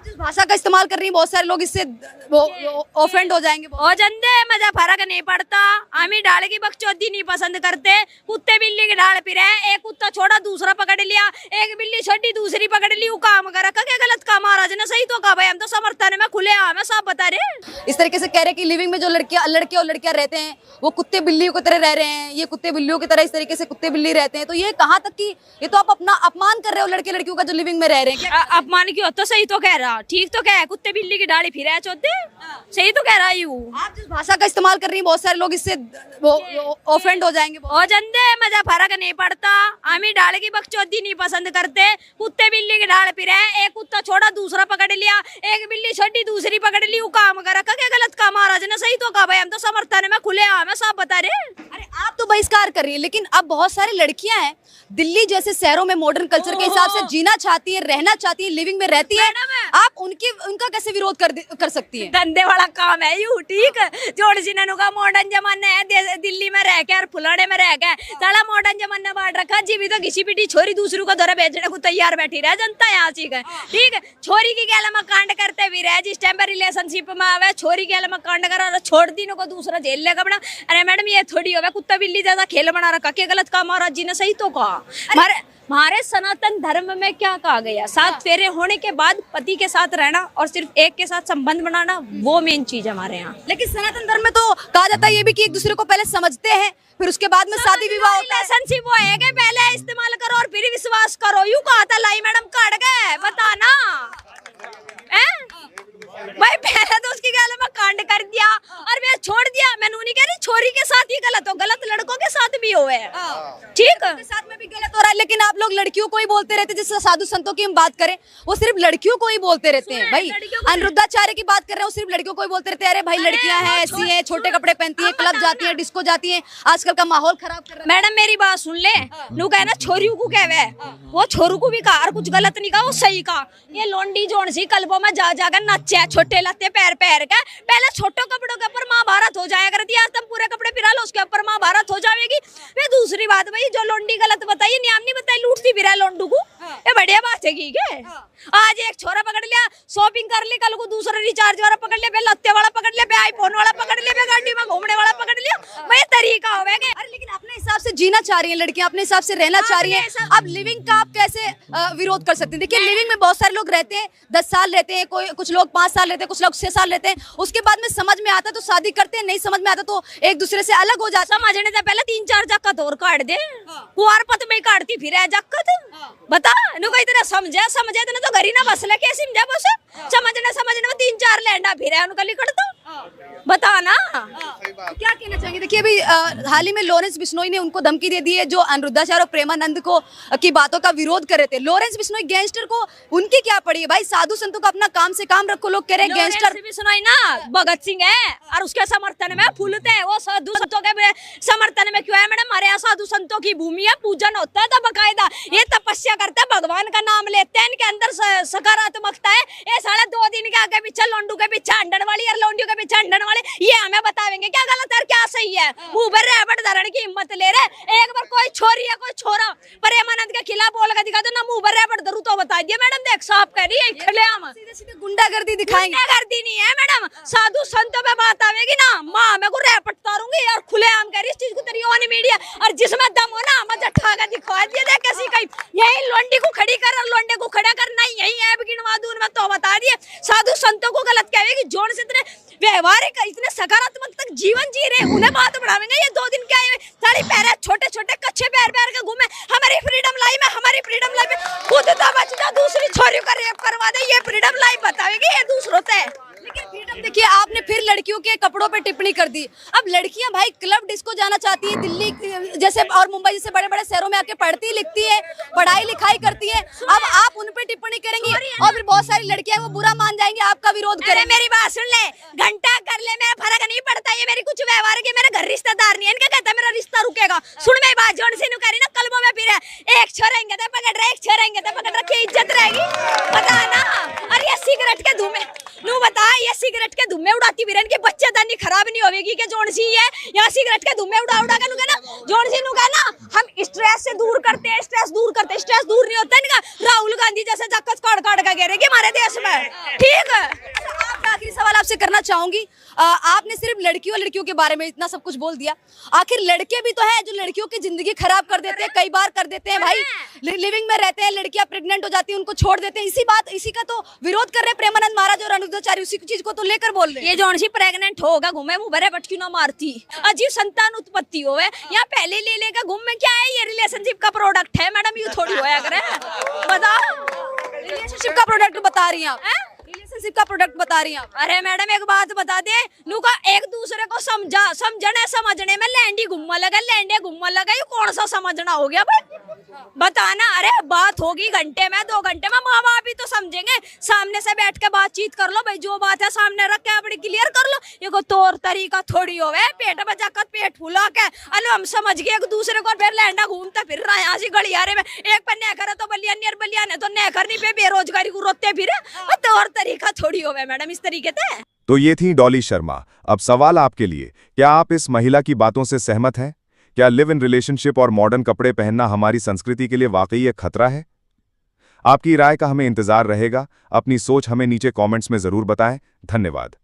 जिस भाषा का इस्तेमाल कर रही हैं बहुत सारे लोग इससे वो ऑफेंड हो जाएंगे। ओ जंदे मजा फर्क नहीं पड़ता। हमें डाल की बकचोदी नहीं पसंद करते। कुत्ते बिल्ली के डाल फिरे, एक कुत्ता छोड़ा दूसरा पकड़ लिया, एक बिल्ली छोटी दूसरी पकड़ ली, वो काम कर रखा। क्या गलत काम महाराज ने सही तो कहा भाई, हम तो समर्थन में खुले आम है, सब बता रहे। इस तरीके से कह रहे हैं कि लिविंग में जो लड़के और लड़कियां रहते हैं वो कुत्ते बिल्लियों की तरह रह रहे हैं, ये कुत्ते बिल्लियों की तरह इस तरीके से कुत्ते बिल्ली रहते हैं। तो ये कहाँ तक कि ये तो आप अपना अपमान कर रहे हो लड़के लड़कियों का जो लिविंग में रह रहे हैं। अपमान क्यों? तो सही तो कह रहा, ठीक तो कह, कुत्ते बिल्ली की डाली फिर है चौथे, सही तो कह रहा हूँ। आप जिस भाषा का इस्तेमाल कर रही हैं बहुत सारे लोग इससे वो ऑफेंड हो जाएंगे। ओ जंदे मजा फर्क नहीं पड़ता। हमें डाल की बकचोदी नहीं पसंद करते। कुत्ते बिल्ली के डाल फिरे, एक कुत्ता छोड़ा दूसरा पकड़ लिया, एक बिल्ली छोटी दूसरी पकड़ ली, वो काम कर रखा। क्या गलत काम महाराज ने सही तो कहा भाई, हम तो समर्थन में खुले आम है, सब बता रहे। अरे आप तो बहिष्कार कर रही है, लेकिन अब बहुत सारी लड़कियां हैं दिल्ली जैसे शहरों में मॉडर्न कल्चर के हिसाब से जीना चाहती है, रहना चाहती है, लिविंग में रहती है। आप उनका कैसे विरोध कर सकती है? धंधे वाला काम है यू, ठीक है। जोड़ जिन्हों का मॉडर्न जमाना है, दिल्ली में रह के और फुलाने में रह के साला मॉडर्न जमाना बांट रखा। जी भी तो घिसी पिटी छोरी दूसरों का दौरा बेचने को तैयार बैठी रह जनता यहाँ चीज है, ठीक है। छोरी की गैल में कांड करते भी रहे, जिस टाइम पर रिलेशनशिप में आवे छोरी गैल में कांड करा, छोड़ दी को दूसरा झेल लेगा बना। अरे मैडम ये थोड़ी हो कुत्ता बिल्ली ज्यादा खेल बना रखा। क्या गलत काम महाराज जी ने सही तो कहा। हमारे सनातन धर्म में क्या कहा गया, 7 फेरे होने के बाद पति के साथ रहना और सिर्फ एक के साथ संबंध बनाना, वो मेन चीज है हमारे यहाँ। लेकिन सनातन धर्म में तो कहा जाता है ये भी कि एक दूसरे को पहले समझते हैं, फिर उसके बाद में शादी विवाह होता है। रिलेशनशिप वो है कि पहले इस्तेमाल करो और फिर विश्वास करो, यूं कहा था लाई मैडम काट गए बताना भाई। पहले तो उसकी गैल में कांड कर दिया और वे छोड़ दिया। मैं नहीं कह रही छोरी के साथ ही गलत हो, गलत लड़कों के साथ भी हुए, ठीक है, साथ में भी गलत हो रहा है। लेकिन आप लोग लड़कियों को ही बोलते रहते हैं, जैसे साधु संतों की हम बात करें वो सिर्फ लड़कियों को ही बोलते रहते हैं। भाई अनिरुद्धाचार्य की बात कर रहे हैं, वो सिर्फ लड़कियों को ही बोलते रहते हैं। अरे भाई लड़कियां हैं ऐसी हैं, छोटे कपड़े पहनती हैं, क्लब जाती हैं, डिस्को जाती हैं, आजकल का माहौल खराब कर रहा है। मैडम मेरी बात सुन ले, नू कहना छोरियों को कहवे, वो छोरू को भी कहा और कुछ गलत नहीं कहा, वो सही कहा। ये लोंडी जोन सी कल्बों में जा जाकर नचे, छोटे लत्ते पैर पैर का। पहले छोटो कपड़ों के ऊपर महाभारत हो जाया करती है, आज तुम पूरे कपड़े पिरा लो उसके ऊपर महाभारत हो जाएगी। फिर दूसरी बात भाई जो लोंडी गलत बताइए, नियम नहीं बताई, लूटती फिरा लोंडू को, ये बढ़िया बात है की के। आज एक छोरा पकड़ लिया, शॉपिंग कर ली, कल को दूसरा रिचार्ज वाला पकड़ लिया, लत्ते वाला पकड़ लिया, आईफोन वाला पकड़ लिया, गाड़ी में घूमने वाला पकड़ लिया, वही तरीका हो गया। अरे लेकिन अपने हिसाब से जीना चाह रही है लड़कियां, अपने हिसाब से रहना चाह रही है। अब लिविंग का आप कैसे विरोध कर सकते हैं? देखिए लिविंग में बहुत सारे लोग रहते हैं, 10 साल रहते हैं, कुछ लोग 5 साल रहते हैं, कुछ लोग 6 साल रहते हैं, उसके बाद में समझ में आता तो शादी करते हैं, नहीं समझ में आता तो एक दूसरे से अलग हो जाते। समझने से पहले 3-4 जक्कत और काट दे, कुआर पत में काटती फिर है जक्कत, बता नु कोई तरह समझे इतना तो घरी ना बसले, कैसे समझा बस समझने में 3-4 लैंडा फिर है उनका लिखड़ तो बता ना। क्या कहना चाहेंगे? देखिए अभी हाल ही में लॉरेंस बिश्नोई ने उनको धमकी दे दी है, जो अनिरुद्धाचार्य और प्रेमानंद को की बातों का विरोध कर रहे थे। लॉरेंस बिश्नोई गैंगस्टर को उनकी क्या पड़ी है? भाई साधु संतों को अपना काम से काम रखो, लोग कह रहे हैं गैंगस्टर बिश्नोई ना भगत सिंह है और उसके समर्थन में फूलते हैं। वो साधु संतों के समर्थन में क्यों है मैडम? हमारे यहाँ साधु संतों की भूमि है, पूजन होता है, तो बकायदा ये तपस्या करते हैं, भगवान का नाम लेते हैं, इनके अंदर सकारात्मकता है। ये साढ़े 2 दिन के आगे पीछे लोंडू के पीछे अंडन वाली और लोंडियों के पीछे अंडन वाले, ये हमें बतावेंगे क्या गलत है क्या सही है। मुंह पर रैबट धरण की हिम्मत ले रहे। एक बार कोई छोरी है कोई छोरा प्रेमानंद के खिलाफ बोल के दिखा दो ना, मुंह पर रैबट धरू तो बता दिया मैडम, देख साफ कह रही है खुलेआम, सीधे गुंडागर्दी दिखाएंगे। गुंडागर्दी नहीं है मैडम, साधु संतों पे बात आवेगी ना, माँ मैं को रैपट तारूंगी यार, खुलेआम कह रही इस चीज को तेरी ऑन मीडिया, और जिसमें दम हो ना मत ठा के दिखवा दिया दे कैसी कहीं, यही लोंडी को खड़ी कर और लोंडे को खड़ा कर, नहीं यही है गिनवा दूं मैं तो बता दिए। साधु संतों को गलत कहेगी, जोड़ से इतने व्यवहारिक इतने सकारात्मक तक जीवन जी रहे, उन्हें बात बढ़ावेंगे। ये 2 दिन क्या है साड़ी पैर छोटे छोटे कच्चे पैर पैर के घूमे, हमारी फ्रीडम लाइफ में, हमारी फ्रीडम लाइफ में खुद तो बचता दूसरी छोरी का रेप करवा दे, ये फ्रीडम लाइफ बतावेगी ये दूसरों से। लेकिन फ्रीडम देखिए आपने फिर लड़कियों के कपड़ों पे टिप्पणी कर दी। अब लड़कियां भाई क्लब डिस्को जाना चाहती है, दिल्ली जैसे और मुंबई जैसे बड़े बड़े शहरों में आके पढ़ती लिखती है, पढ़ाई लिखाई करती है। अब आप उन पे टिप्पणी करेंगी और फिर बहुत सारी लड़कियां वो बुरा मान जाएंगी, आपका विरोध करें। मेरी बात सुन ले, घंटा कर ले, मेरा फर्क नहीं पड़ता, ये मेरी कुछ व्यवहार के, मेरे घर रिश्तेदार नहीं है, इनका कहता मेरा रिश्ता रुकेगा। सुन मेरी बात, जोन से करी ना कलमों में फिर एक छोरेंगे तो पकड़ रहे, एक छोरेंगे तो पकड़ रखे, इज्जत रहेगी, पता ना। और ये सिगरेट के धुएं नू बता ये सिगरेट के धुम्मे उड़ाती बिरन के बच्चे दानी खराब नहीं होवेगी के जोन सी है या सिगरेट के धुम्मे उड़ा उड़ा के नु कहना जोन सी नु कहना हम स्ट्रेस से दूर करते हैं, स्ट्रेस दूर करते हैं, स्ट्रेस दूर नहीं होता इनका। राहुल गांधी जैसे जक्कस काट काट के गिरेगी हमारे देश में, ठीक है। आपका आखिरी सवाल आपसे करना चाहूंगी, आपने सिर्फ लड़कियों के बारे में इतना सब कुछ बोल दिया, आखिर लड़के भी तो हैं जो लड़कियों की जिंदगी खराब कर देते हैं, कई बार कर देते हैं भाई। लिविंग में रहते हैं, लड़कियां प्रेग्नेंट हो जाती हैं, उनको छोड़ देते हैं। इसी का तो विरोध कर रहे हैं प्रेमानंद महाराज और अनुद्धाचार्य, उसी चीज को तो लेकर बोल रहे हैं। ये जोन सी प्रेग्नेंट होगा घूमे मुंह भरे पटकी ना मारती, अजीब संतान उत्पत्ति होवे यहाँ पहले ले लेगा घूम में। क्या है ये रिलेशनशिप का प्रोडक्ट है मैडम, ये थोड़ी होया करे। बता रिलेशनशिप का प्रोडक्ट बता रही हैं आप, रिलेशनशिप का प्रोडक्ट बता रही हैं आप। अरे मैडम एक बात बता दे, नुका एक दूसरे को समझने में लैंडी घुम्मा लगा, ये कौन सा समझना हो गया भाई बताना। अरे बात होगी घंटे में 2 घंटे में, माँ बाप भी तो समझेंगे। सामने से बैठ के बातचीत कर लो भाई, जो बात है सामने रख के अपनी क्लियर कर लो। ये को तौर तरीका थोड़ी होवे पेट में जाकर पेट फुला के अरे हम समझ गए एक दूसरे को, फिर लैंडा घूमता फिर रहा यहाँ से गलियारे में। एक पे नेकर है तो बलियान है तो नेकर नहीं पे बेरोजगारी को रोते फिर, तौर तरीका थोड़ी होवे मैडम इस तरीके से। तो ये थी डॉली शर्मा। अब सवाल आपके लिए, क्या आप इस महिला की बातों से सहमत हैं? क्या लिव इन रिलेशनशिप और मॉडर्न कपड़े पहनना हमारी संस्कृति के लिए वाकई एक खतरा है? आपकी राय का हमें इंतजार रहेगा। अपनी सोच हमें नीचे कमेंट्स में जरूर बताएं। धन्यवाद।